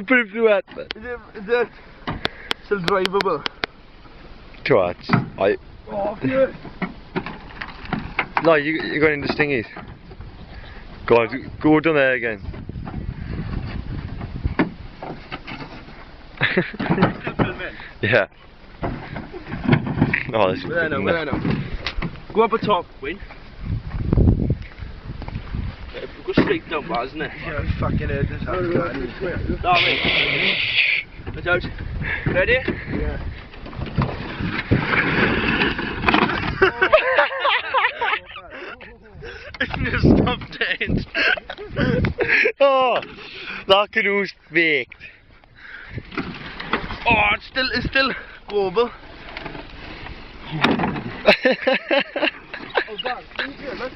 put him through that. Is it still drivable? Twat. Oh, yeah. No, you're going into stingies. Go on, go down there again. Still filming? Yeah. Oh, this is Where now? Go up the top, Wayne. Go straight down, Baz, isn't it? Yeah, fucking head this out. No, wait. It's out. Ready? Yeah. Just stop it. Oh, that canoe's baked. Oh, it's still global.